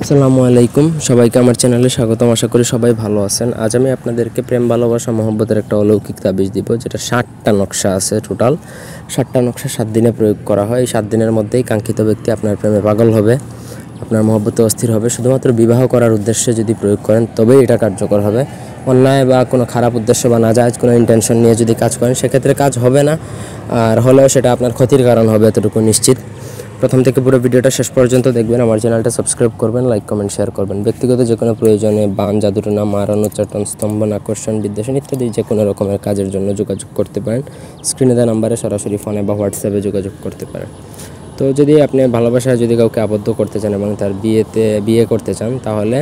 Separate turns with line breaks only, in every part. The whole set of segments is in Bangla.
আসসালামু আলাইকুম সবাইকে আমার চ্যানেলে স্বাগতম। আশা করি সবাই ভালো আছেন। আজ আমি আপনাদেরকে প্রেম ভালোবাসা মহব্বতের একটা অলৌকিক তাবিজ দিব, যেটা 60টা নকশা আছে। টোটাল 60টা নকশা 7 দিনে প্রয়োগ করা হয়। এই 7 দিনের মধ্যেই কাঙ্ক্ষিত ব্যক্তি আপনার প্রেমে পাগল হবে, আপনার মহব্বতে অস্থির হবে। শুধুমাত্র বিবাহ করার উদ্দেশ্যে যদি প্রয়োগ করেন তবেই এটা কার্যকর হবে। অন্যায় বা কোনো খারাপ উদ্দেশ্য বা নাজায়েজ কোনো ইন্টেনশন নিয়ে যদি কাজ করেন সেক্ষেত্রে কাজ হবে না, আর হলেও সেটা আপনার ক্ষতির কারণ হবে, এতটুকু নিশ্চিত। প্রথম থেকে পুরো ভিডিওটা শেষ পর্যন্ত দেখবেন। আমার চ্যানেলটা সাবস্ক্রাইব করবেন, লাইক কমেন্ট শেয়ার করবেন। ব্যক্তিগত যে কোনো প্রয়োজনে বান, জাদুটনা, মারণ, উচ্চাটন, স্তম্ভন, আকর্ষণ, বিদ্বেষণ ইত্যাদি যে কোনো রকমের কাজের জন্য যোগাযোগ করতে পারেন। স্ক্রিনে দেওয়া নাম্বারে সরাসরি ফোনে বা হোয়াটসঅ্যাপে যোগাযোগ করতে পারেন। তো যদি আপনি ভালোবাসায় যদি কাউকে আবদ্ধ করতে চান এবং তার বিয়ে করতে চান, তাহলে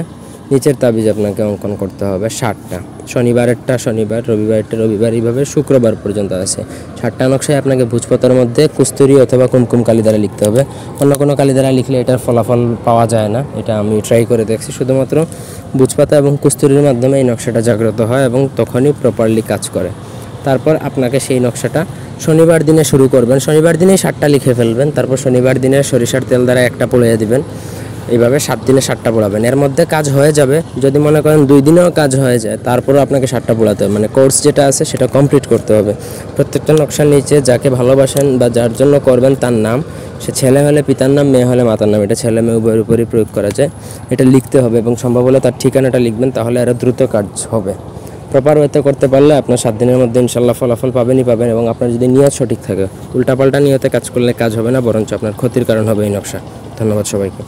নিচের তাবিজ আপনাকে অঙ্কন করতে হবে 60টা। শনিবারেরটা শনিবার, রবিবারেরটা রবিবার, এইভাবে শুক্রবার পর্যন্ত আছে। 60টা নকশায় আপনাকে ভোজপাতার মধ্যে কস্তুরী অথবা কুমকুম কালি দ্বারা লিখতে হবে। অন্য কোনো কালি দ্বারা লিখলে এটার ফলাফল পাওয়া যায় না। এটা আমি ট্রাই করে দেখছি। শুধুমাত্র ভোজপাতা এবং কস্তুরীর মাধ্যমে এই নকশাটা জাগ্রত হয় এবং তখনই প্রপারলি কাজ করে। তারপর আপনাকে সেই নকশাটা শনিবার দিনে শুরু করবেন। শনিবার দিনেই 60টা লিখে ফেলবেন। তারপর শনিবার দিনে সরিষার তেল দ্বারা একটা পড়িয়ে দিবেন। এইভাবে 7 দিনে 60টা পোড়াবেন। এর মধ্যে কাজ হয়ে যাবে। যদি মনে করেন 2 দিনেও কাজ হয়ে যায়, তারপরও আপনাকে 60টা পোড়াতে হবে। মানে কোর্স যেটা আছে সেটা কমপ্লিট করতে হবে। প্রত্যেকটা নকশার নিচে যাকে ভালোবাসেন বা যার জন্য করবেন তার নাম, সে ছেলে হলে পিতার নাম, মেয়ে হলে মাতার নাম, এটা ছেলে মেয়ে উভয়ের উপরই প্রয়োগ করা যায়। এটা লিখতে হবে এবং সম্ভব হলে তার ঠিকানাটা লিখবেন, তাহলে আরও দ্রুত কাজ হবে। প্রপার ওয়েতে করতে পারলে আপনার 7 দিনের মধ্যে ইনশাল্লাহ ফলাফল পাবেনই পাবেন। এবং আপনার যদি নিয়ত সঠিক থাকে, উল্টাপাল্টা নিয়তে কাজ করলে কাজ হবে না, বরঞ্চ আপনার ক্ষতির কারণ হবে এই নকশা। ধন্যবাদ সবাইকে।